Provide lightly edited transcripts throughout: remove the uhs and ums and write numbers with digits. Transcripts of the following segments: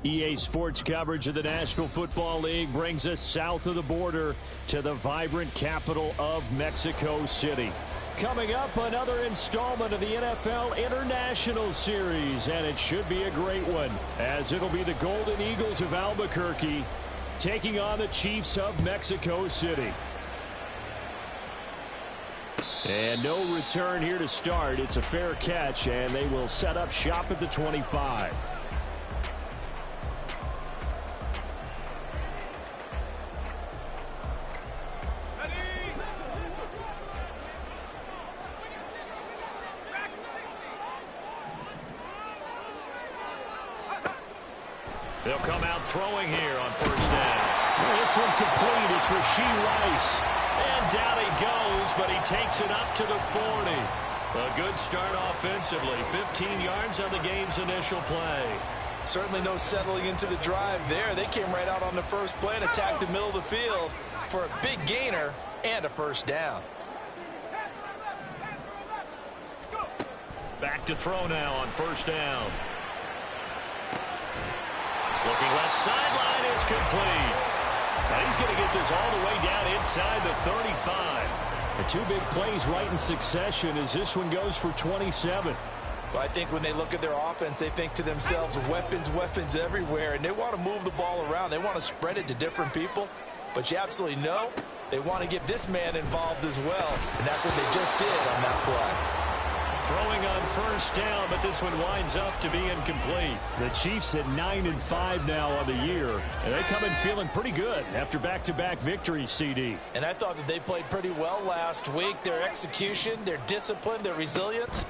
EA Sports coverage of the National Football League brings us south of the border to the vibrant capital of Mexico City. Coming up, another installment of the NFL International Series, and it should be a great one, as it'll be the Golden Eagles of Albuquerque taking on the Chiefs of Mexico City. And no return here to start. It's a fair catch, and they will set up shop at the 25. They'll come out throwing here on first down. Well, this one complete. It's Rashee Rice. And down he goes, but he takes it up to the 40. A good start offensively. 15 yards on the game's initial play. Certainly no settling into the drive there. They came right out on the first play and attacked the middle of the field for a big gainer and a first down. Back to throw now on first down. Looking left sideline, it's complete. And he's going to get this all the way down inside the 35. The two big plays right in succession as this one goes for 27. Well, I think when they look at their offense, they think to themselves, weapons, weapons everywhere, and they want to move the ball around. They want to spread it to different people, but you absolutely know they want to get this man involved as well, and that's what they just did on that play. Throwing on first down, but this one winds up to be incomplete. The Chiefs at 9-5 now on the year, and they come in feeling pretty good after back-to-back victories, CD. And I thought that they played pretty well last week. Their execution, their discipline, their resilience,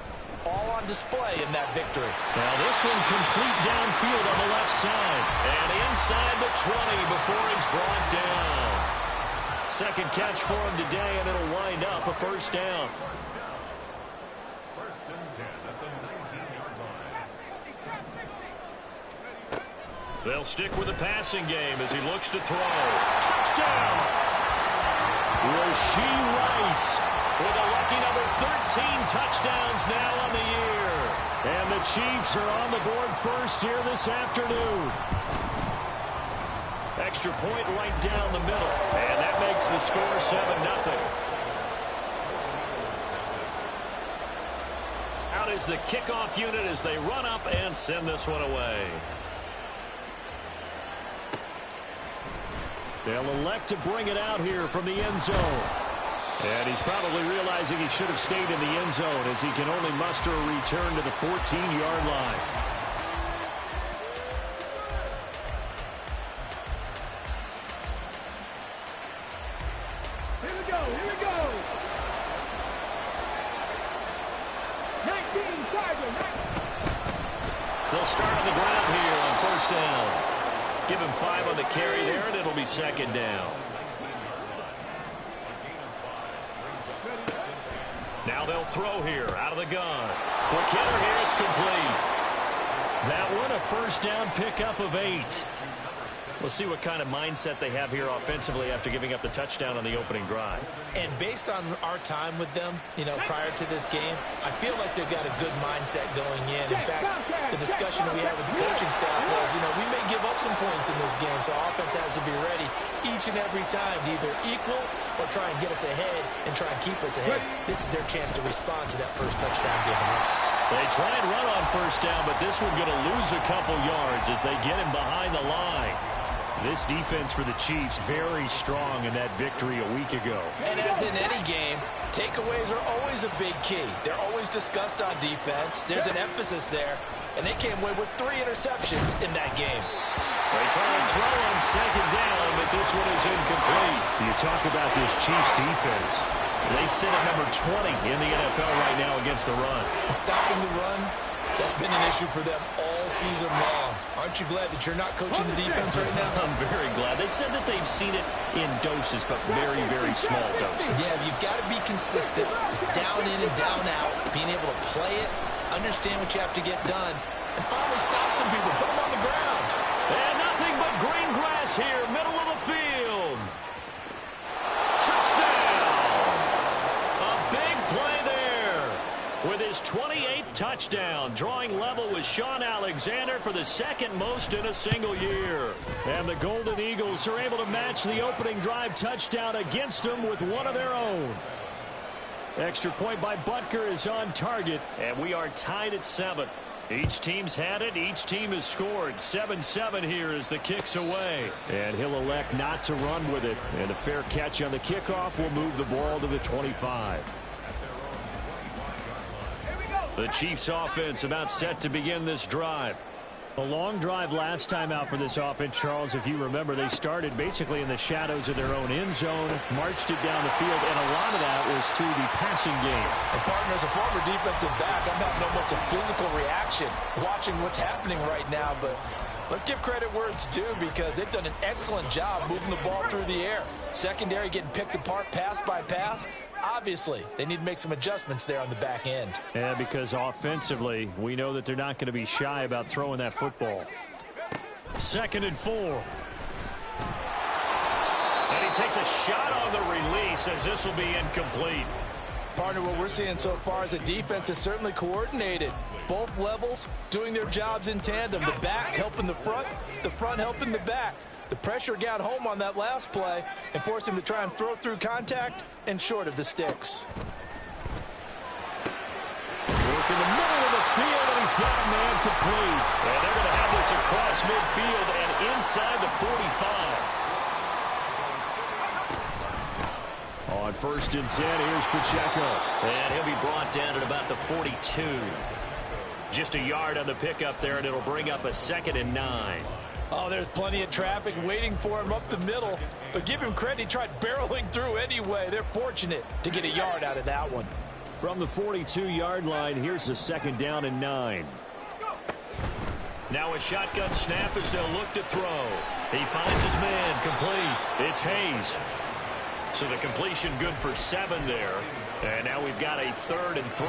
all on display in that victory. Now this one complete downfield on the left side, and inside the 20 before he's brought down. Second catch for him today, and it'll wind up a first down. They'll stick with the passing game as he looks to throw. Touchdown! Rashee Rice with a lucky number 13 touchdowns now on the year. And the Chiefs are on the board first here this afternoon. Extra point right down the middle. And that makes the score 7-0. Out is the kickoff unit as they run up and send this one away. They'll elect to bring it out here from the end zone. And he's probably realizing he should have stayed in the end zone as he can only muster a return to the 14-yard line. Here we go, here we go. 19, Tiger, 19. They'll start on the ground here on first down. Give him 5 on the carry there, and it'll be second down. Now they'll throw here out of the gun. Quick hitter here, it's complete. That one a first down pickup of 8. We'll see what kind of mindset they have here offensively after giving up the touchdown on the opening drive. And based on our time with them, prior to this game, I feel like they've got a good mindset going in. In fact, the discussion that we had with the coaching staff was, we may give up some points in this game, so offense has to be ready each and every time to either equal or try and get us ahead and try and keep us ahead. This is their chance to respond to that first touchdown given up. They try and run on first down, but this one's going to lose a couple yards as they get him behind the line. This defense for the Chiefs very strong in that victory a week ago. And as in any game, takeaways are always a big key. They're always discussed on defense. There's an emphasis there, and they came away with 3 interceptions in that game. They try to throw on second down, but this one is incomplete. You talk about this Chiefs defense. They sit at number 20 in the NFL right now against the run. Stopping the run, that's been an issue for them all season long. Aren't you glad that you're not coaching the defense right now? I'm very glad. They said that they've seen it in doses, but very, very small doses. Yeah, you've got to be consistent. It's down in and down out. Being able to play it, understand what you have to get done, and finally stop some people, put them on the ground. And nothing but green grass here, middle of the field. With his 28th touchdown, drawing level with Sean Alexander for the second most in a single year. And the Golden Eagles are able to match the opening drive touchdown against them with one of their own. Extra point by Butker is on target, and we are tied at 7. Each team's had it. Each team has scored. 7-7 here as the kick's away. And he'll elect not to run with it. And a fair catch on the kickoff will move the ball to the 25. The Chiefs offense about set to begin this drive. A long drive last time out for this offense, Charles. If you remember, they started basically in the shadows of their own end zone, marched it down the field, and a lot of that was through the passing game. And partner, as a former defensive back, I'm having almost a physical reaction watching what's happening right now, but let's give credit where it's due because they've done an excellent job moving the ball through the air. Secondary getting picked apart pass by pass. Obviously, they need to make some adjustments there on the back end. Yeah, because offensively, we know that they're not going to be shy about throwing that football. 2nd and 4. And he takes a shot on the release as this will be incomplete. Partner, what we're seeing so far is the defense is certainly coordinated. Both levels doing their jobs in tandem. The back helping the front helping the back. The pressure got home on that last play and forced him to try and throw through contact and short of the sticks. Work in the middle of the field, and he's got a man complete. And they're going to have this across midfield and inside the 45. On 1st and 10, here's Pacheco. And he'll be brought down at about the 42. Just a yard on the pickup there, and it'll bring up a 2nd and 9. Oh, there's plenty of traffic waiting for him up the middle. But give him credit, he tried barreling through anyway. They're fortunate to get a yard out of that one. From the 42-yard line, here's a 2nd down and 9. Now a shotgun snap as they'll look to throw. He finds his man complete. It's Hayes. So the completion good for 7 there. And now we've got a 3rd and 3.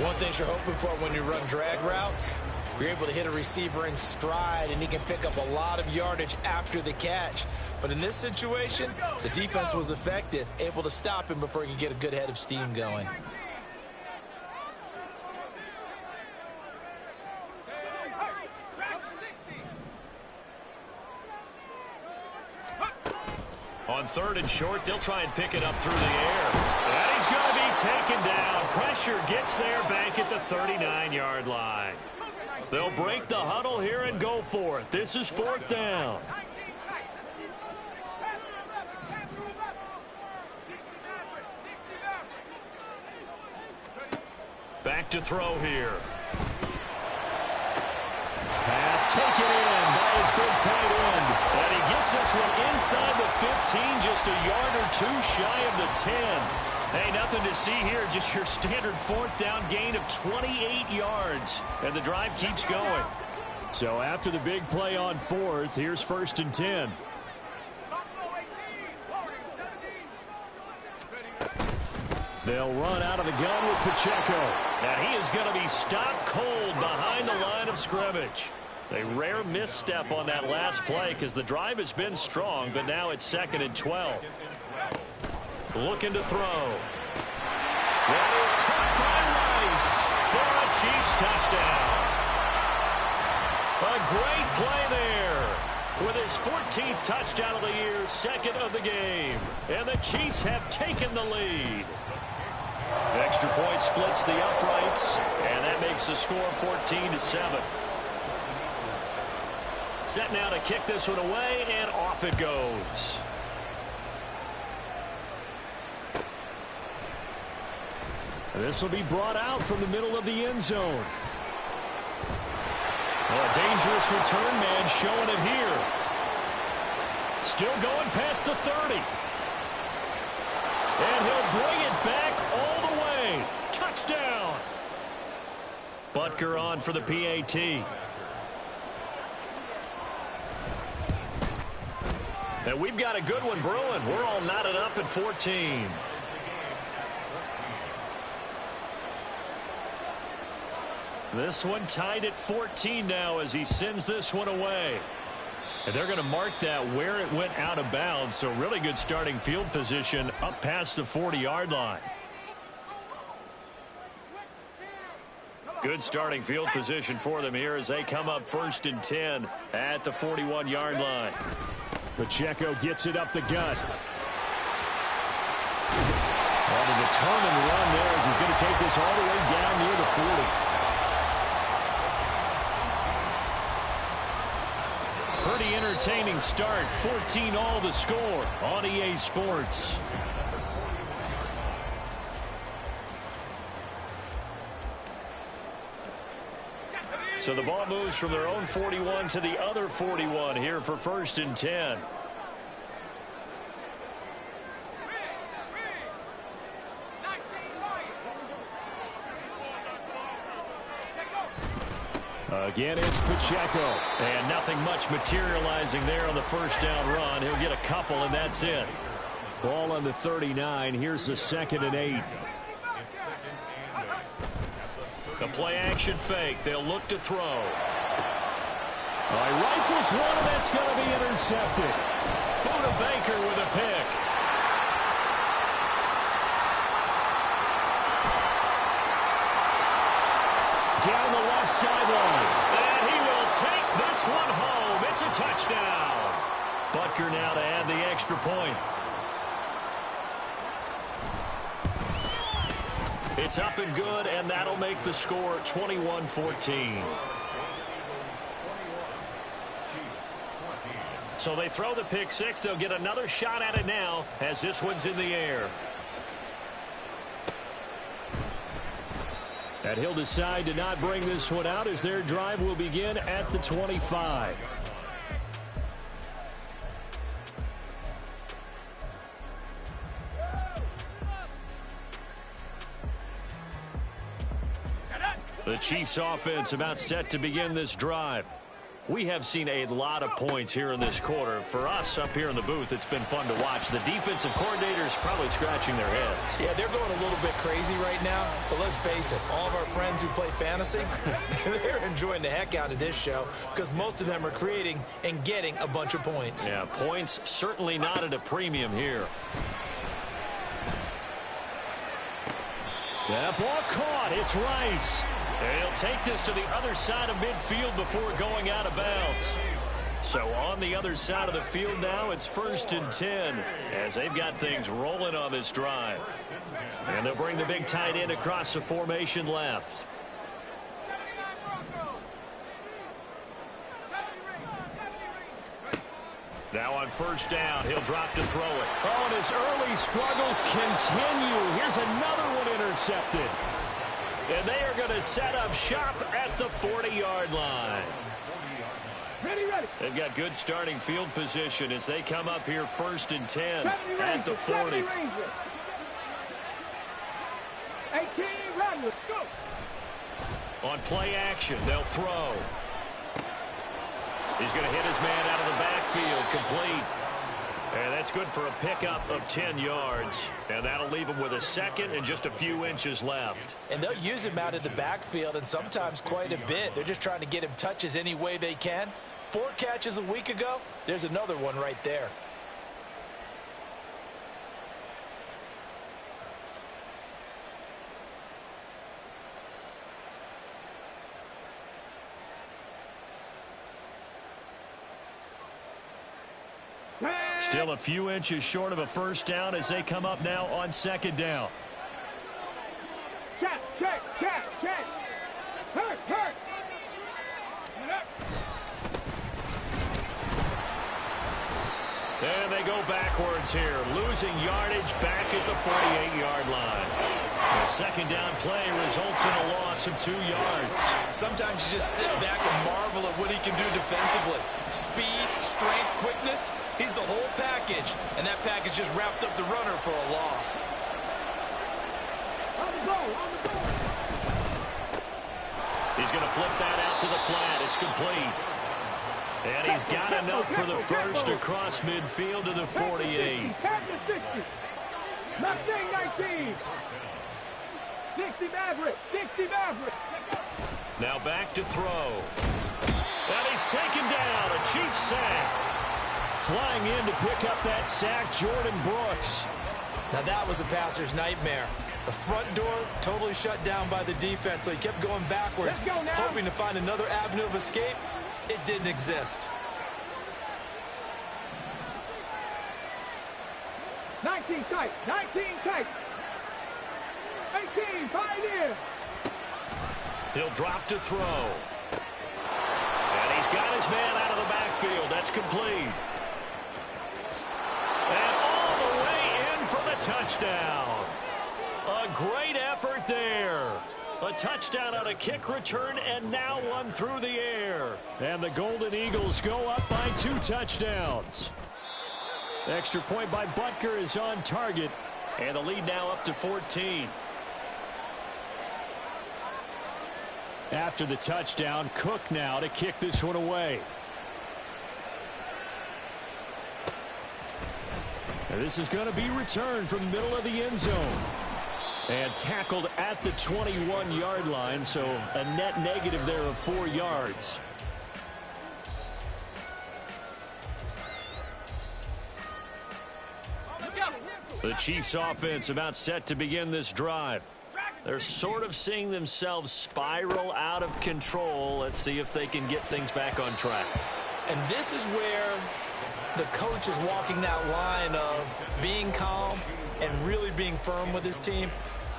One thing you're hoping for when you run drag routes, you're able to hit a receiver in stride, and he can pick up a lot of yardage after the catch. But in this situation, the defense was effective, able to stop him before he could get a good head of steam going. On 3rd and short, they'll try and pick it up through the air. And he's going to be taken down. Pressure gets there back at the 39-yard line. They'll break the huddle here and go for it. This is 4th down. Back to throw here. Pass taken in by his big tight end. And he gets this one inside the 15, just a yard or 2 shy of the 10. Hey, nothing to see here, just your standard 4th down gain of 28 yards. And the drive keeps going. So after the big play on 4th, here's 1st and 10. They'll run out of the gun with Pacheco. And he is going to be stopped cold behind the line of scrimmage. A rare misstep on that last play because the drive has been strong, but now it's 2nd and 12. Looking to throw. That is caught by Rice for a Chiefs touchdown. A great play there. With his 14th touchdown of the year, 2nd of the game. And the Chiefs have taken the lead. Extra point splits the uprights, and that makes the score 14-7. Set now to kick this one away, and off it goes. This will be brought out from the middle of the end zone. Well, a dangerous return man showing it here. Still going past the 30. And he'll bring it first down. Butker on for the PAT. And we've got a good one brewing. We're all knotted up at 14. This one tied at 14 now as he sends this one away. And they're going to mark that where it went out of bounds. So really good starting field position up past the 40-yard line. Good starting field position for them here as they come up 1st and 10 at the 41-yard line. Pacheco gets it up the gut. On a determined run there as he's going to take this all the way down near the 40. Pretty entertaining start. 14 all the score on EA Sports. So the ball moves from their own 41 to the other 41 here for 1st and 10. Again, it's Pacheco. And nothing much materializing there on the first down run. He'll get a couple, and that's it. Ball on the 39. Here's the 2nd and 8. The play action fake. They'll look to throw. Rifles one, and that's going to be intercepted. Buda Baker with a pick. Down the left sideline. And he will take this one home. It's a touchdown. Butker now to add the extra point. It's up and good, and that'll make the score 21-14. So they throw the pick six. They'll get another shot at it now as this one's in the air. And he'll decide to not bring this one out as their drive will begin at the 25. The Chiefs offense about set to begin this drive. We have seen a lot of points here in this quarter. For us up here in the booth, it's been fun to watch. The defensive coordinators probably scratching their heads. Yeah, they're going a little bit crazy right now. But let's face it, all of our friends who play fantasy, they're enjoying the heck out of this show because most of them are creating and getting a bunch of points. Yeah, points certainly not at a premium here. That ball caught. It's Rice. And he'll take this to the other side of midfield before going out of bounds. So on the other side of the field now, it's 1st and 10 as they've got things rolling on this drive. And they'll bring the big tight end across the formation left. Now on 1st down, he'll drop to throw it. Oh, and his early struggles continue. Here's another one intercepted. And they are going to set up shop at the 40-yard line. Ready, ready. They've got good starting field position as they come up here 1st and 10 at the 40. 18, run, let's go. On play action, they'll throw. He's going to hit his man out of the backfield, complete. And that's good for a pickup of 10 yards. And that'll leave him with a second and just a few inches left. And they'll use him out of the backfield and sometimes quite a bit. They're just trying to get him touches any way they can. 4 catches a week ago. There's another one right there. Still a few inches short of a first down as they come up now on 2nd down. Check. Hurt. And they go backwards here, losing yardage back at the 48-yard line. The 2nd down play results in a loss of 2 yards. Sometimes you just sit back and marvel at what he can do defensively. Speed, strength, quickness, he's the whole package. And that package just wrapped up the runner for a loss. On the goal. going to flip that out to the flat. It's complete. And he's got enough for the first across midfield to the 48. 19. 60 Maverick. 60 Maverick. Now back to throw. And he's taken down. A Chiefs sack. Flying in to pick up that sack, Jordan Brooks. Now that was a passer's nightmare. The front door totally shut down by the defense, so he kept going backwards, hoping to find another avenue of escape. It didn't exist. 19 tight. 19 tight. 18, Pioneer. He'll drop to throw. And he's got his man out of the backfield. That's complete. And all the way in for the touchdown. A great effort there. A touchdown on a kick return, and now one through the air. And the Golden Eagles go up by 2 touchdowns. Extra point by Butker is on target. And the lead now up to 14. After the touchdown, Cook now to kick this one away. And this is going to be returned from the middle of the end zone. And tackled at the 21-yard line, so a net negative there of 4 yards. The Chiefs offense about set to begin this drive. They're sort of seeing themselves spiral out of control. Let's see if they can get things back on track. And this is where the coach is walking that line of being calm and really being firm with his team.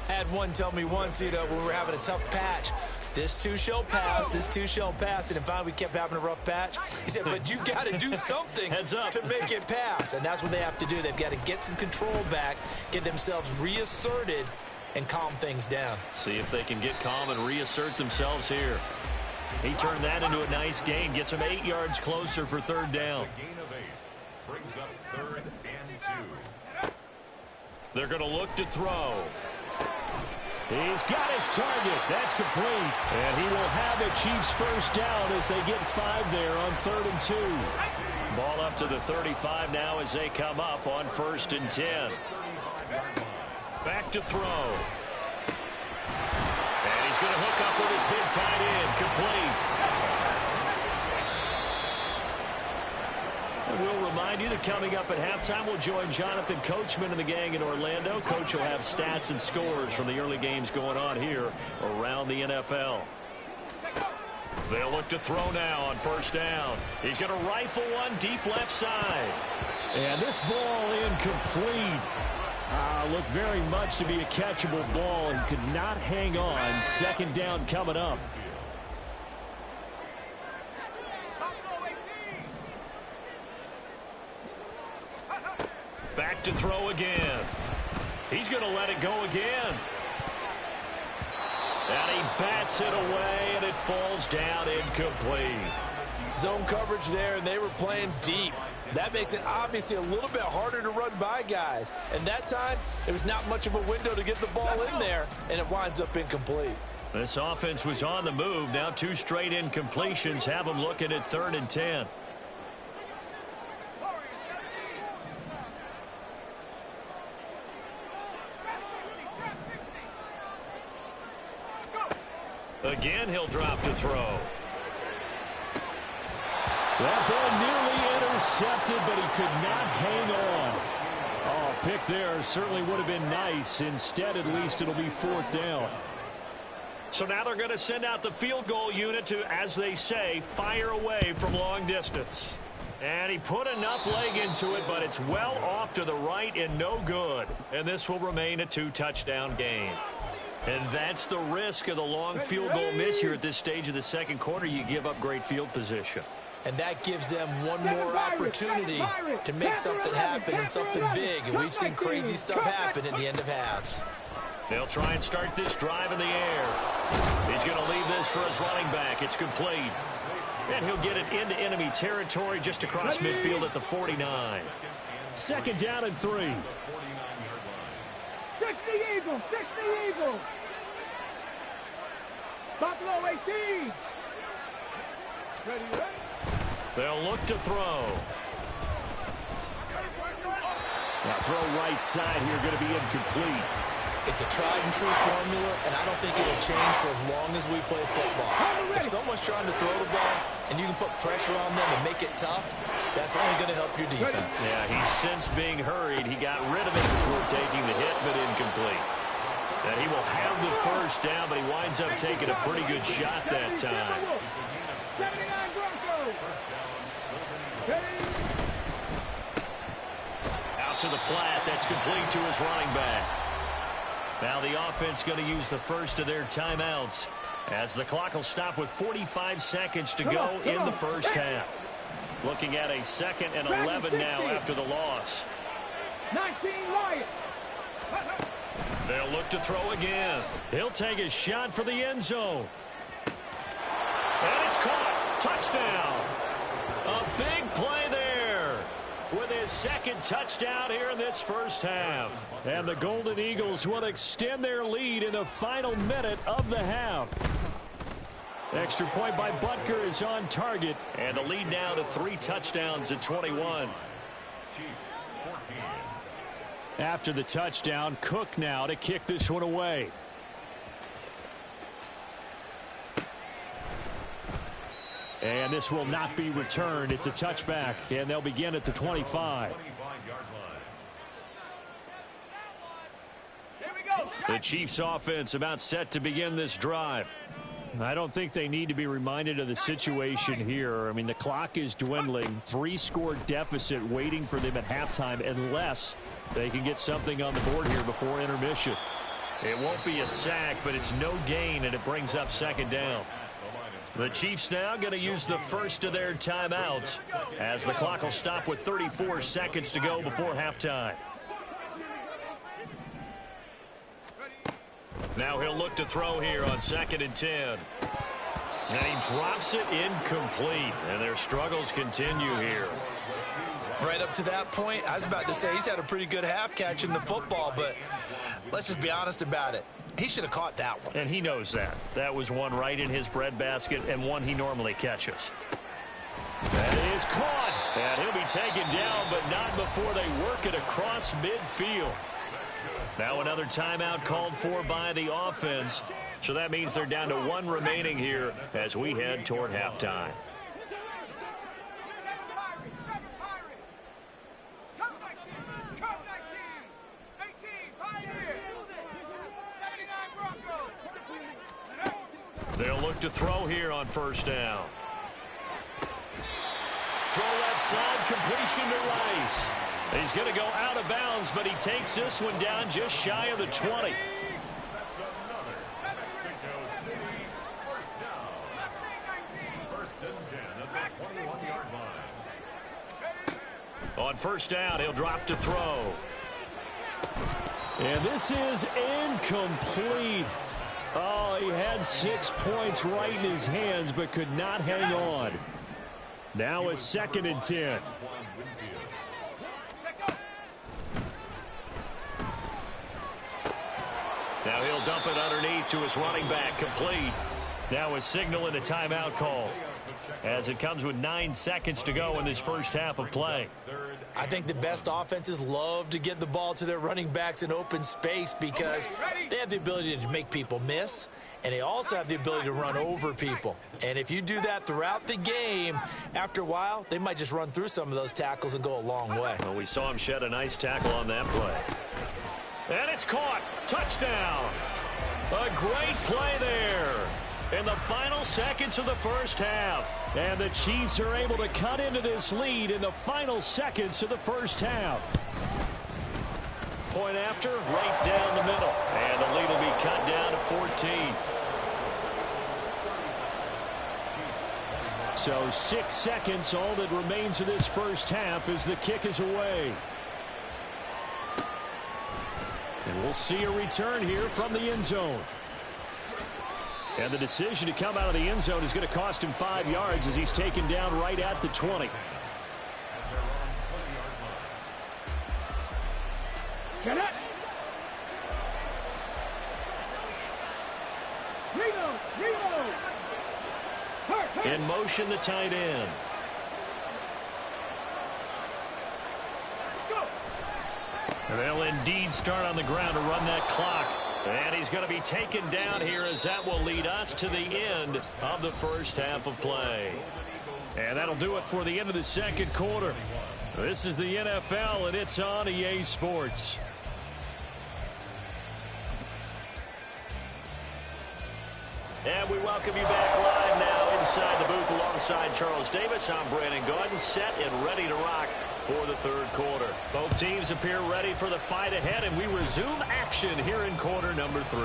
I had one tell me once, when we were having a tough patch, this too shall pass, this too shall pass. And finally we kept having a rough patch. He said, but you got to do something to make it pass. And that's what they have to do. They've got to get some control back, get themselves reasserted, and calm things down. See if they can get calm and reassert themselves here. He turned that into a nice gain. Gets him 8 yards closer for 3rd down. Brings up 3rd and 2. They're going to look to throw. He's got his target. That's complete. And he will have the Chiefs first down as they get 5 there on 3rd and 2. Ball up to the 35 now as they come up on 1st and 10. Back to throw. And he's going to hook up with his big tight end. Complete. And we'll remind you that coming up at halftime, we'll join Jonathan Coachman and the gang in Orlando. Coach will have stats and scores from the early games going on here around the NFL. They'll look to throw now on 1st down. He's going to rifle one deep left side. And this ball incomplete. Looked very much to be a catchable ball and could not hang on. 2nd down coming up. Back to throw again. He's going to let it go again. And he bats it away, and it falls down incomplete. Zone coverage there, and they were playing deep. That makes it obviously a little bit harder to run by guys. And that time, there was not much of a window to get the ball in there, and it winds up incomplete. This offense was on the move. Now 2 straight incompletions have them looking at 3rd and 10. Again, he'll drop to throw. That ball nearly intercepted, but he could not hang on. Oh, pick there certainly would have been nice. Instead, at least it'll be 4th down. So now they're going to send out the field goal unit to, as they say, fire away from long distance. And he put enough leg into it, but it's well off to the right and no good. And this will remain a 2-touchdown game. And that's the risk of the long field goal miss here at this stage of the 2nd quarter. You give up great field position. And that gives them one more opportunity to make something happen and something big. And we've seen crazy stuff happen at the end of halves. They'll try and start this drive in the air. He's going to leave this for his running back. It's complete. And he'll get it into enemy territory just across midfield at the 49. 2nd down and 3. 60 Eagles, 60 Eagles. Buffalo 18. Ready, ready. They'll look to throw. Now throw right side here, going to be incomplete. It's a tried and true formula, and I don't think it'll change for as long as we play football. If someone's trying to throw the ball and you can put pressure on them and make it tough, that's only going to help your defense. Yeah, he's since being hurried. He got rid of it before taking the hit, but incomplete. And he will have the first down, but he winds up taking a pretty good shot that time. 79 Broncos. Out to the flat. That's complete to his running back. Now the offense going to use the first of their timeouts as the clock will stop with 45 seconds to go in the first half. Looking at a 2nd and 11 now after the loss. 19 Lions. They'll look to throw again. He'll take a shot for the end zone. And it's caught. Touchdown. A big play there with his 2nd touchdown here in this first half. And the Golden Eagles will extend their lead in the final minute of the half. Extra point by Butker is on target. And the lead now to 3 touchdowns at 21. Chiefs 14. After the touchdown, Cook now to kick this one away. And this will not be returned. It's a touchback, and they'll begin at the 25. 25-yard line. The Chiefs offense about set to begin this drive. I don't think they need to be reminded of the situation here. I mean, the clock is dwindling. 3-score deficit waiting for them at halftime unless they can get something on the board here before intermission. It won't be a sack, but it's no gain, and it brings up 2nd down. The Chiefs now going to use the first of their timeouts as the clock will stop with 34 seconds to go before halftime. Now he'll look to throw here on 2nd and 10. And he drops it incomplete. And their struggles continue here. Right up to that point, I was about to say he's had a pretty good half catching the football, but let's just be honest about it. He should have caught that one. And he knows that. That was one right in his breadbasket and one he normally catches. That is caught. And he'll be taken down, but not before they work it across midfield. Now another timeout called for by the offense. So that means they're down to 1 remaining here as we head toward halftime. They'll look to throw here on 1st down. Throw left side, completion to Rice. He's going to go out of bounds, but he takes this one down just shy of the 20. That's another Mexico City first down. 1st and 10 at the 21-yard line. On 1st down, he'll drop to throw. And this is incomplete. Oh, he had 6 points right in his hands, but could not hang on. Now a 2nd and 10. Now he'll dump it underneath to his running back, complete. Now a signal and a timeout call as it comes with 9 seconds to go in this first half of play. I think the best offenses love to get the ball to their running backs in open space because they have the ability to make people miss, and they also have the ability to run over people. And if you do that throughout the game, after a while, they might just run through some of those tackles and go a long way. Well, we saw him shed a nice tackle on that play. And it's caught. Touchdown. A great play there in the final seconds of the first half. And the Chiefs are able to cut into this lead in the final seconds of the first half. Point after, right down the middle. And the lead will be cut down to 14. So 6 seconds, all that remains of this first half as the kick is away. And we'll see a return here from the end zone. And the decision to come out of the end zone is going to cost him 5 yards as he's taken down right at the 20. Get it. Reload. In motion, the tight end. And they'll indeed start on the ground to run that clock. And he's going to be taken down here as that will lead us to the end of the first half of play. And that'll do it for the end of the second quarter. This is the NFL, and it's on EA Sports. And we welcome you back live now inside the booth alongside Charles Davis. I'm Brandon Gaudin, set and ready to rock for the third quarter. Both teams appear ready for the fight ahead, and we resume action here in quarter number 3.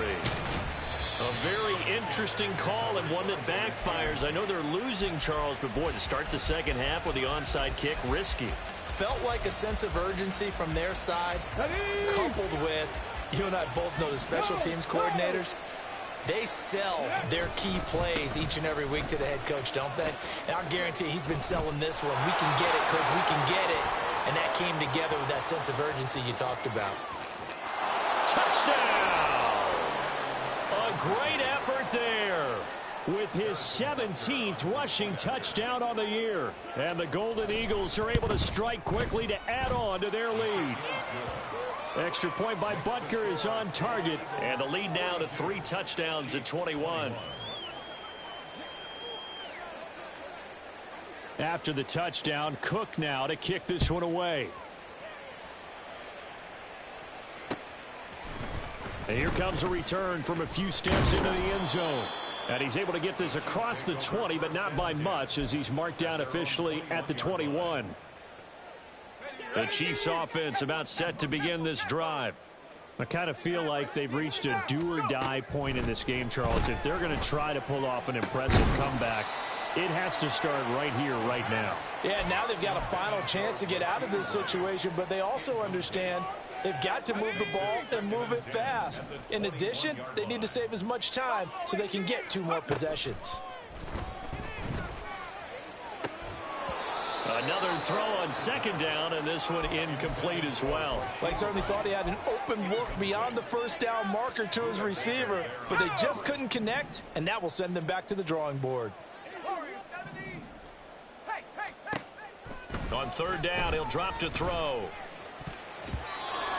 A very interesting call and one that backfires. I know they're losing, Charles, but boy, to start the second half with the onside kick, risky. Felt like a sense of urgency from their side, coupled with, you and I both know the special teams coordinators. They sell their key plays each and every week to the head coach, don't they? And I'll guarantee he's been selling this one. We can get it, coach. We can get it. And that came together with that sense of urgency you talked about. Touchdown! A great effort there with his 17th rushing touchdown on the year. And the Golden Eagles are able to strike quickly to add on to their lead. Extra point by Butker is on target. And the lead now to 3 touchdowns at 21. After the touchdown, Cook now to kick this one away. And here comes a return from a few steps into the end zone. And he's able to get this across the 20, but not by much as he's marked down officially at the 21. The Chiefs offense about set to begin this drive. I kind of feel like they've reached a do-or-die point in this game, Charles. If they're going to try to pull off an impressive comeback, it has to start right here, right now. Yeah, now they've got a final chance to get out of this situation, but they also understand they've got to move the ball and move it fast. In addition, they need to save as much time so they can get 2 more possessions. Another throw on second down, and this one incomplete as well. They certainly thought he had an open look beyond the first down marker to his receiver, but they just couldn't connect, and that will send them back to the drawing board. On third down, he'll drop to throw.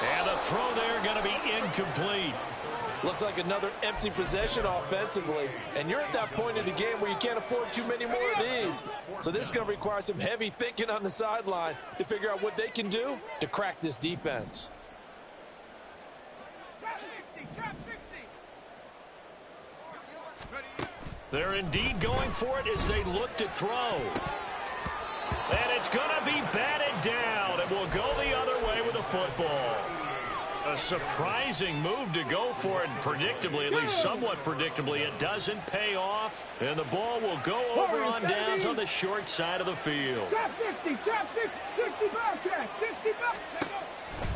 And the throw there going to be incomplete. Looks like another empty possession offensively. And you're at that point in the game where you can't afford too many more of these. So this is going to require some heavy thinking on the sideline to figure out what they can do to crack this defense. They're indeed going for it as they look to throw. And it's going to be batted down. It will go the other way with the football. A surprising move to go for it, and predictably, at least somewhat predictably, it doesn't pay off, and the ball will go over on downs on the short side of the field.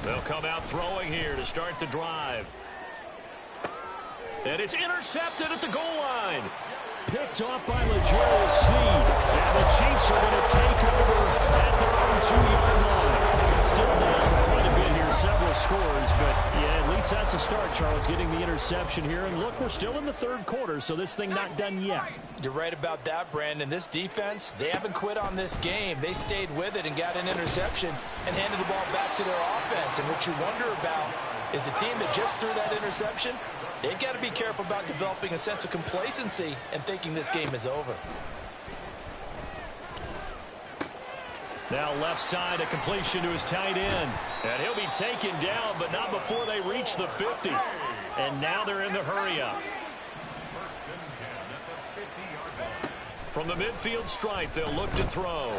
They'll come out throwing here to start the drive. And it's intercepted at the goal line. Picked off by L'Jarius Sneed, and the Chiefs are going to take over at their own 2-yard line. Still down quite a bit here, several scores, but yeah, at least that's a start, Charles, getting the interception here. And look, we're still in the third quarter, so this thing not done yet. You're right about that, Brandon. This defense, they haven't quit on this game. They stayed with it and got an interception and handed the ball back to their offense. And what you wonder about is the team that just threw that interception, they've got to be careful about developing a sense of complacency and thinking this game is over. Now left side, a completion to his tight end. And he'll be taken down, but not before they reach the 50. And now they're in the hurry-up. From the midfield stripe, they'll look to throw.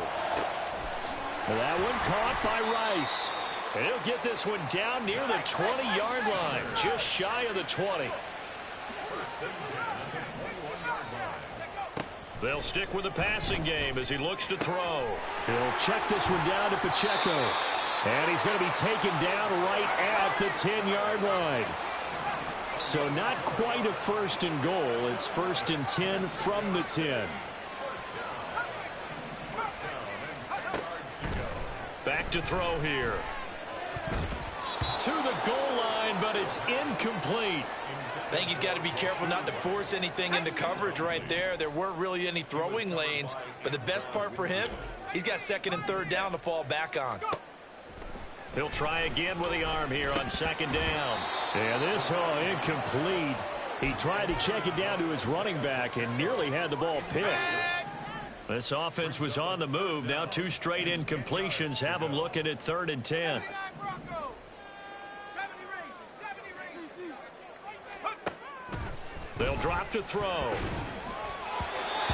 That one caught by Rice. And he'll get this one down near the 20-yard line, just shy of the 20. They'll stick with the passing game as he looks to throw. He'll check this one down to Pacheco. And he's going to be taken down right at the 10-yard line. So not quite a first and goal. It's first and 10 from the 10. Back to throw here. to the goal line, but it's incomplete. I think he's got to be careful not to force anything into coverage right there. There weren't really any throwing lanes, but the best part for him, he's got second and third down to fall back on. He'll try again with the arm here on second down. And this, incomplete. He tried to check it down to his running back and nearly had the ball picked. This offense was on the move. Now 2 straight incompletions have them looking at 3rd and 10. They'll drop to throw.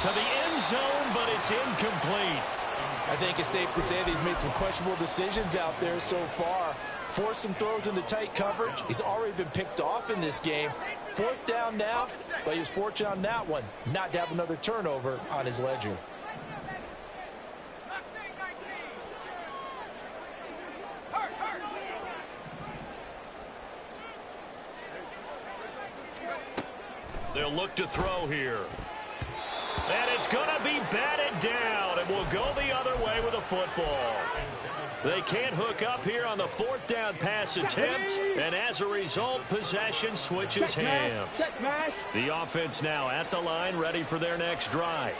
To the end zone, but it's incomplete. I think it's safe to say that he's made some questionable decisions out there so far. Forced some throws into tight coverage. He's already been picked off in this game. 4th down now, but he was fortunate on that one not to have another turnover on his ledger. They'll look to throw here. And it's going to be batted down, and will go the other way with a football. They can't hook up here on the 4th down pass attempt, and as a result, possession switches hands. The offense now at the line, ready for their next drive.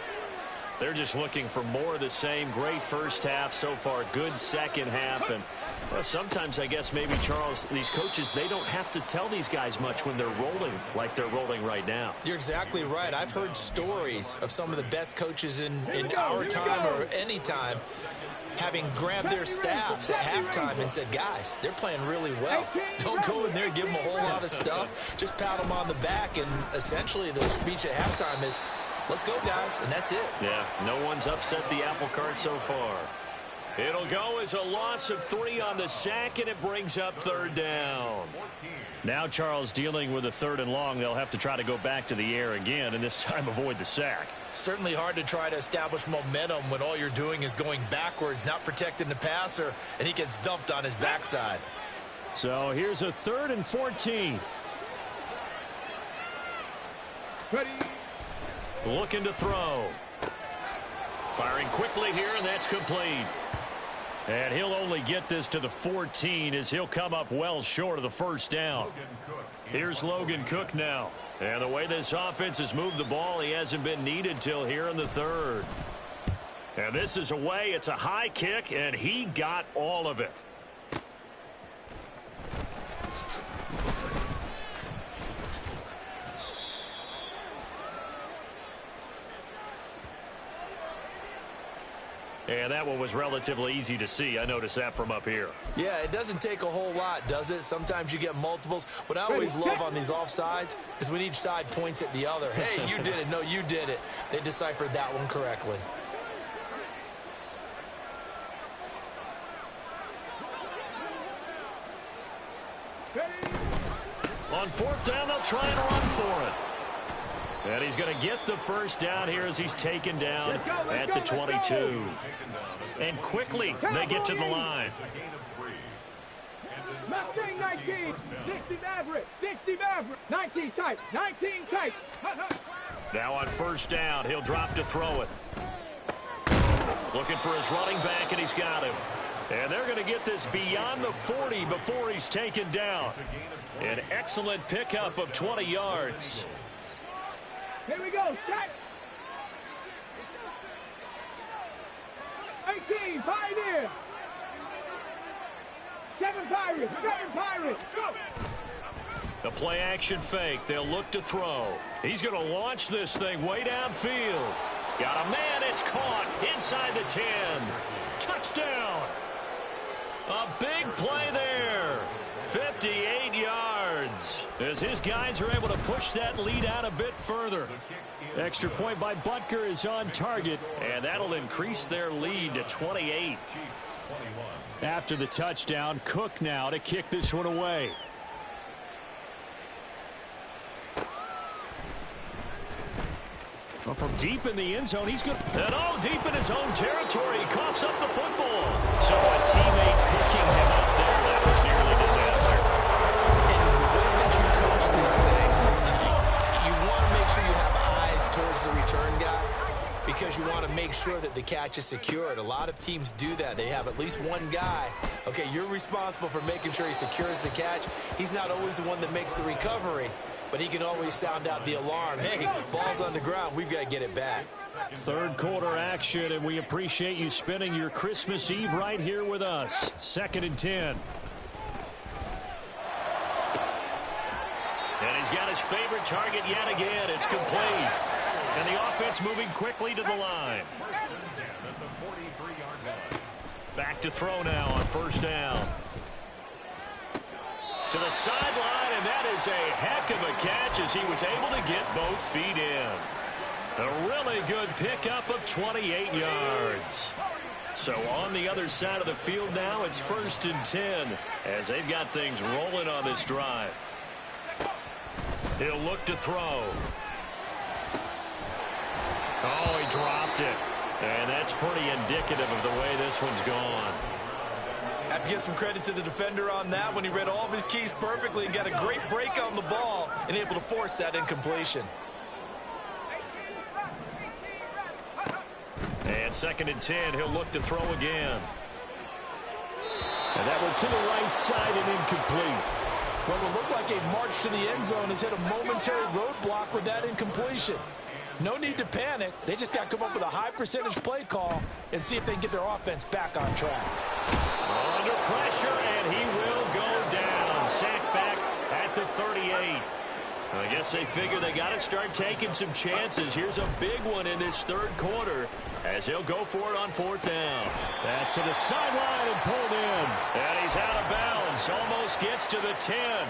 They're just looking for more of the same. Great first half so far, good second half, and well, sometimes I guess maybe, Charles, these coaches, they don't have to tell these guys much when they're rolling like they're rolling right now. You're exactly right. I've heard stories of some of the best coaches in our time or any time having grabbed their staffs at halftime and said, guys, they're playing really well. Don't go in there and give them a whole lot of stuff. Just pat them on the back, and essentially the speech at halftime is, let's go, guys, and that's it. Yeah, no one's upset the apple cart so far. It'll go as a loss of 3 on the sack, and it brings up 3rd down. Now Charles dealing with a 3rd and long. They'll have to try to go back to the air again, and this time avoid the sack. Certainly hard to try to establish momentum when all you're doing is going backwards, not protecting the passer, and he gets dumped on his backside. So here's a 3rd and 14. Ready. Looking to throw. Firing quickly here, and that's complete. And he'll only get this to the 14 as he'll come up well short of the 1st down. Here's Logan Cook now. And the way this offense has moved the ball, he hasn't been needed till here in the 3rd. And this is away. It's a high kick, and he got all of it. And that one was relatively easy to see. I noticed that from up here. Yeah, it doesn't take a whole lot, does it? Sometimes you get multiples. What I always love on these offsides is when each side points at the other. Hey, you did it. No, you did it. They deciphered that one correctly. On 4th down, they'll try and run for it. And he's going to get the 1st down here as he's taken down at the 22. And quickly, they get to the line. Mustang 19, 60 Maverick, 60 Maverick, 19 tight, 19 tight. Now on 1st down, he'll drop to throw it. Looking for his running back, and he's got him. And they're going to get this beyond the 40 before he's taken down. An excellent pickup of 20 yards. Here we go, set. 18, Pioneer. 7 Pirates, 7 Pirates. Go. The play action fake. They'll look to throw. He's going to launch this thing way downfield. Got a man. It's caught inside the 10. Touchdown. A big play there. 58 yards as his guys are able to push that lead out a bit further. Extra point by Butker is on target, and that'll increase their lead to 28. After the touchdown, Cook now to kick this one away. Well, from deep in the end zone, he's good. And all deep in his own territory, he coughs up the football. So a teammate picking him up there, that was nearly disaster. And the way that you coach these things, you want to make sure you have eyes towards the return guy. because you want to make sure that the catch is secured. A lot of teams do that. They have at least one guy. Okay, you're responsible for making sure he secures the catch. He's not always the one that makes the recovery, but he can always sound out the alarm. Hey, ball's on the ground. We've got to get it back. Third quarter action, and we appreciate you spending your Christmas Eve right here with us. 2nd and 10. And he's got his favorite target yet again. It's complete. And the offense moving quickly to the line. Back to throw now on 1st down. To the sideline, and that is a heck of a catch as he was able to get both feet in. A really good pickup of 28 yards. So on the other side of the field now, it's 1st and 10 as they've got things rolling on this drive. He'll look to throw. Oh, he dropped it. And that's pretty indicative of the way this one's gone. I have to give some credit to the defender on that when he read all of his keys perfectly and got a great break on the ball and able to force that incompletion. And 2nd and 10, he'll look to throw again. And that one to the right side and incomplete. What will look like a march to the end zone has hit a momentary roadblock with that incompletion. No need to panic. They just got to come up with a high percentage play call and see if they can get their offense back on track. Under pressure, and he will go down. Sacked back at the 38. I guess they figure they got to start taking some chances. Here's a big one in this 3rd quarter as he'll go for it on 4th down. Pass to the sideline and pulled in. And he's out of bounds. Almost gets to the 10.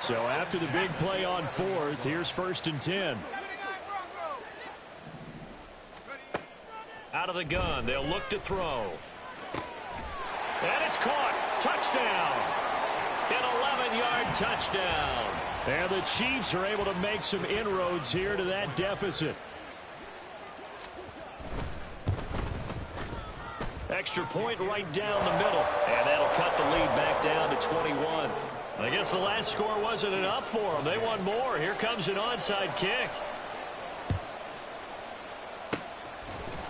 So after the big play on 4th, here's 1st and 10. Out of the gun, they'll look to throw. And it's caught. Touchdown. An 11-yard touchdown. And the Chiefs are able to make some inroads here to that deficit. Extra point right down the middle. And that'll cut the lead back down to 21. I guess the last score wasn't enough for them. They want more. Here comes an onside kick.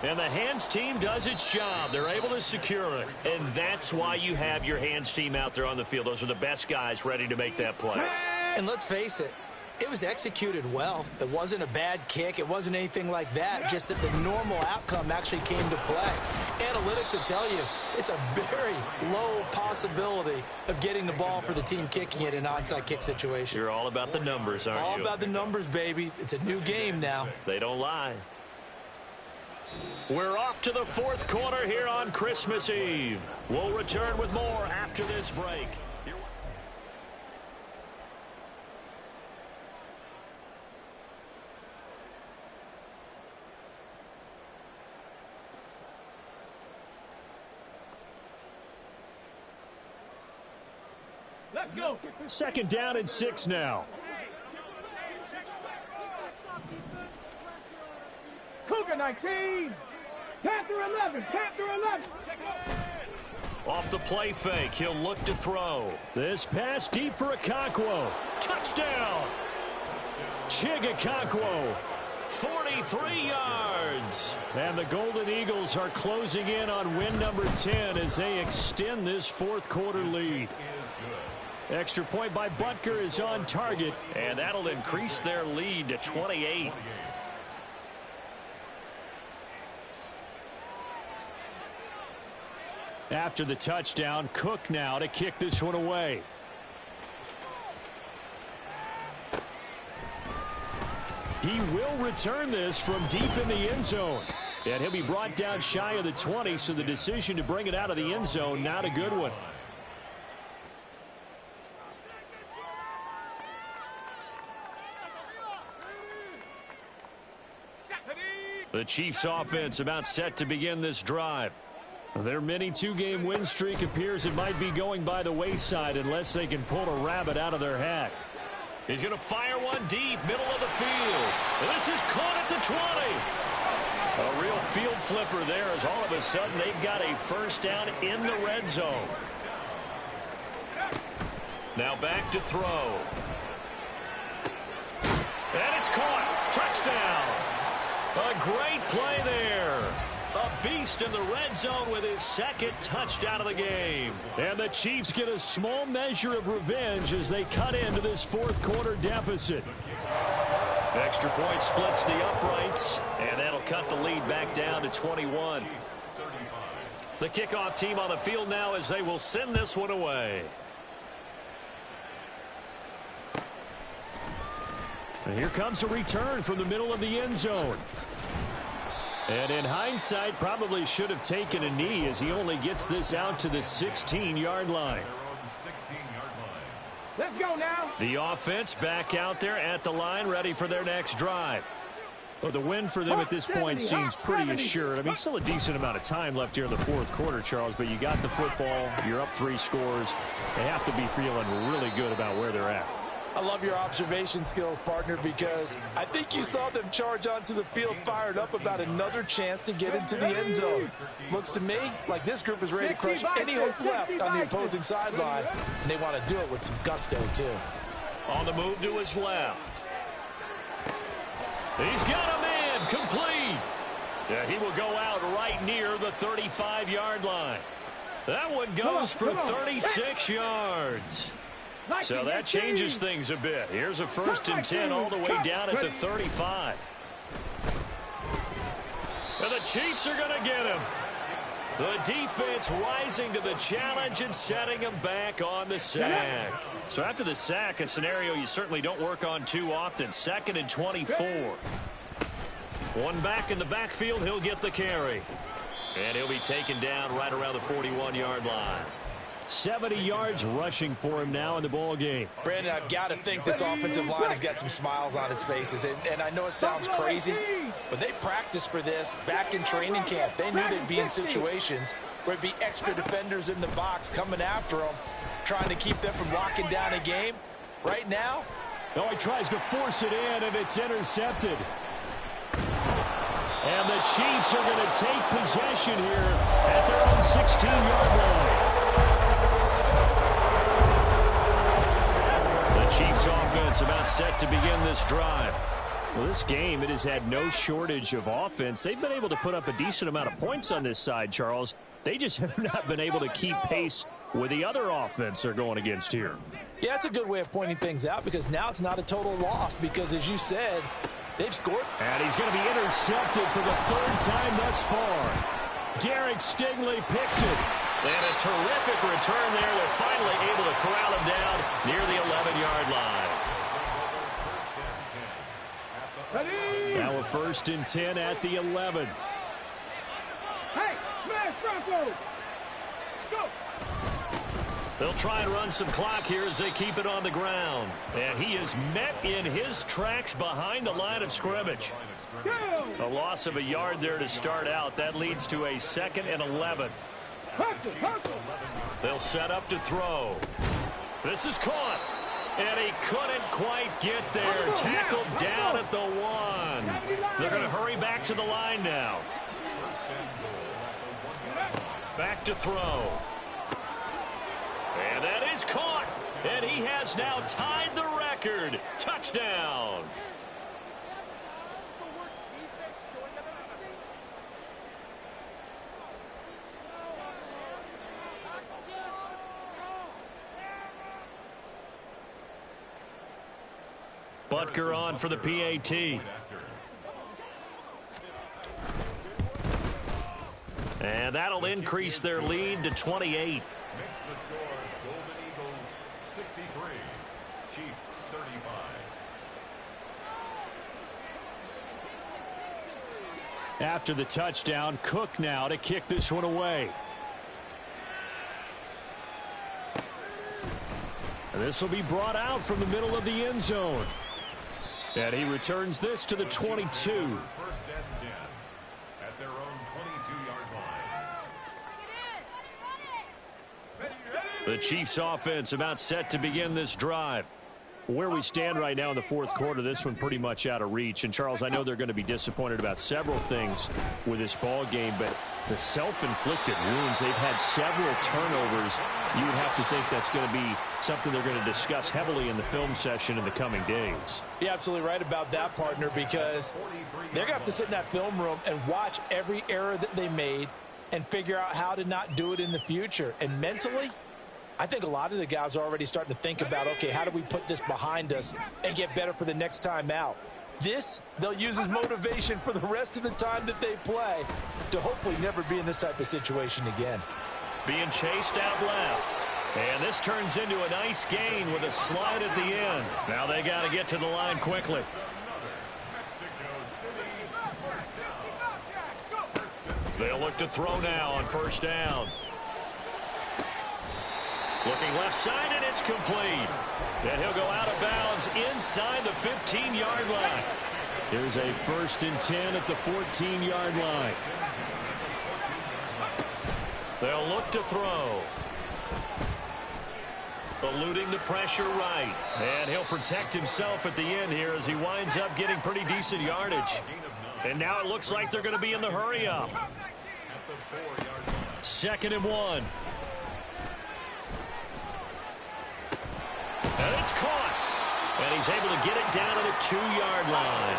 And the hands team does its job. They're able to secure it. And that's why you have your hands team out there on the field. Those are the best guys ready to make that play. And let's face it, it was executed well. It wasn't a bad kick. It wasn't anything like that. Just that the normal outcome actually came to play. Analytics will tell you it's a very low possibility of getting the ball for the team kicking it in an onside kick situation. You're all about the numbers, aren't you? All about the numbers, baby. It's a new game now. They don't lie. We're off to the 4th quarter here on Christmas Eve. We'll return with more after this break. Let's go. 2nd down and 6 now. Cougar 19. Panther 11. Panther 11. Off the play fake, he'll look to throw. This pass deep for Okonkwo. Touchdown! Chigakonkwo. 43 yards. And the Golden Eagles are closing in on win number 10 as they extend this 4th quarter lead. Extra point by Butker is on target. And that'll increase their lead to 28. After the touchdown, Cook now to kick this one away. He will return this from deep in the end zone. And he'll be brought down shy of the 20, so the decision to bring it out of the end zone, not a good one. The Chiefs offense about set to begin this drive. Their mini two-game win streak appears it might be going by the wayside unless they can pull a rabbit out of their hat. He's going to fire one deep, middle of the field. And this is caught at the 20. A real field flipper there as all of a sudden they've got a first down in the red zone. Now back to throw. And it's caught. Touchdown. A great play there. A beast in the red zone with his second touchdown of the game. And the Chiefs get a small measure of revenge as they cut into this fourth quarter deficit. Extra point splits the uprights, and that'll cut the lead back down to 21. The kickoff team on the field now as they will send this one away. And here comes a return from the middle of the end zone. And in hindsight, probably should have taken a knee as he only gets this out to the 16-yard line. Let's go now. The offense back out there at the line, ready for their next drive. Well, the win for them at this point seems pretty assured. I mean, still a decent amount of time left here in the fourth quarter, Charles, but you got the football, you're up 3 scores. They have to be feeling really good about where they're at. I love your observation skills, partner, because I think you saw them charge onto the field fired up about another chance to get into the end zone. Looks to me like this group is ready to crush any hope left on the opposing sideline, and they want to do it with some gusto, too. On the move to his left. He's got a man complete. Yeah, he will go out right near the 35-yard line. That one goes for 36 yards. So that changes things a bit. Here's a 1st and 10 all the way down at the 35. And the Chiefs are going to get him. The defense rising to the challenge and setting him back on the sack. So after the sack, a scenario you certainly don't work on too often. 2nd and 24. One back in the backfield, he'll get the carry. And he'll be taken down right around the 41-yard line. 70 yards rushing for him now in the ball game. Brandon, I've got to think this offensive line has got some smiles on its faces. And I know it sounds crazy, but they practiced for this back in training camp. They knew they'd be in situations where it'd be extra defenders in the box coming after them, trying to keep them from locking down a game. Right now, no, he tries to force it in, and it's intercepted. And the Chiefs are going to take possession here at their own 16-yard line. Chiefs offense about set to begin this drive. Well, this game, it has had no shortage of offense. They've been able to put up a decent amount of points on this side, Charles. They just have not been able to keep pace with the other offense they're going against here. Yeah, that's a good way of pointing things out because now it's not a total loss because, as you said, they've scored. And he's going to be intercepted for the 3rd time thus far. Derek Stingley picks it. And a terrific return there. They're finally able to corral him down near the 11-yard line. Now a 1st and 10 at the 11. Hey, smash Broncos! Go! They'll try and run some clock here as they keep it on the ground. And he is met in his tracks behind the line of scrimmage. A loss of a yard there to start out. That leads to a 2nd and 11. They'll set up to throw. This is caught. And he couldn't quite get there. Tackled down at the 1. They're going to hurry back to the line now. Back to throw. And that is caught. And he has now tied the record. Touchdown. Butker on for the PAT. And that'll increase their lead to 28. Makes the score Golden Eagles 63, Chiefs 35. After the touchdown, Cook now to kick this one away. And this will be brought out from the middle of the end zone. And he returns this to the 22. 1st and 10 at their own 22-yard line. The Chiefs offense about set to begin this drive. Where we stand right now in the fourth quarter, this one pretty much out of reach. And, Charles, I know they're going to be disappointed about several things with this ball game, but the self-inflicted wounds, they've had several turnovers you would have to think that's going to be something they're going to discuss heavily in the film session in the coming days. You're absolutely right about that, partner, because they're going to have to sit in that film room and watch every error that they made and figure out how to not do it in the future. And mentally, I think a lot of the guys are already starting to think about, okay, how do we put this behind us and get better for the next time out? This, they'll use as motivation for the rest of the time that they play to hopefully never be in this type of situation again. Being chased out left. And this turns into a nice gain with a slide at the end. Now they got to get to the line quickly. They'll look to throw now on first down. Looking left side, and it's complete. And he'll go out of bounds inside the 15-yard line. Here's a 1st and 10 at the 14-yard line. They'll look to throw. Eluding the pressure right. And he'll protect himself at the end here as he winds up getting pretty decent yardage. And now it looks like they're going to be in the hurry up. 2nd and 1. And it's caught. And he's able to get it down to the 2-yard line.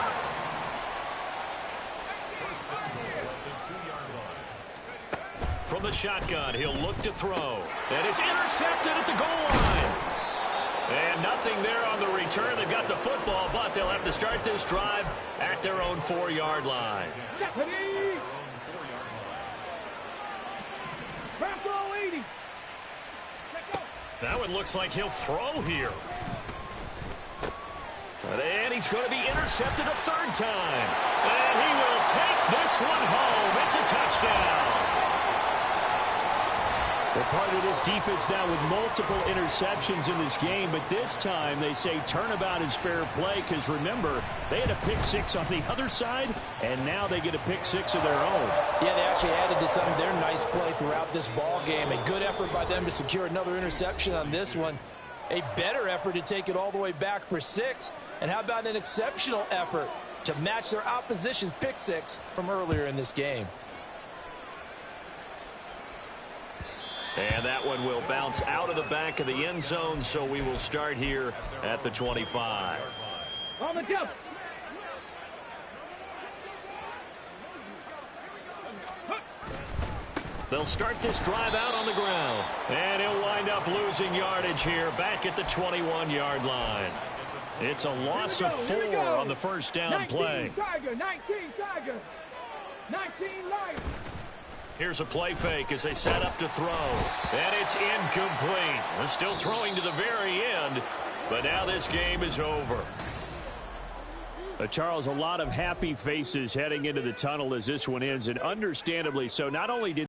From the shotgun, he'll look to throw. And it's intercepted at the goal line. And nothing there on the return. They've got the football, but they'll have to start this drive at their own 4-yard line. That one looks like he'll throw here. And he's going to be intercepted a 3rd time. And he will take this one home. It's a touchdown. Well, part of this defense now with multiple interceptions in this game, but this time they say turnabout is fair play because, remember, they had a pick 6 on the other side, and now they get a pick 6 of their own. Yeah, they actually added to some of their nice play throughout this ball game. A good effort by them to secure another interception on this one. A better effort to take it all the way back for 6. And how about an exceptional effort to match their opposition's pick 6 from earlier in this game? And that one will bounce out of the back of the end zone, so we will start here at the 25. On the jump. They'll start this drive out on the ground. And he'll wind up losing yardage here back at the 21-yard line. It's a loss of 4 on the first down play. 19 Tiger. 19 Lions. Here's a play fake as they set up to throw. And it's incomplete. They're still throwing to the very end, but now this game is over. Charles, a lot of happy faces heading into the tunnel as this one ends, and understandably so. Not only did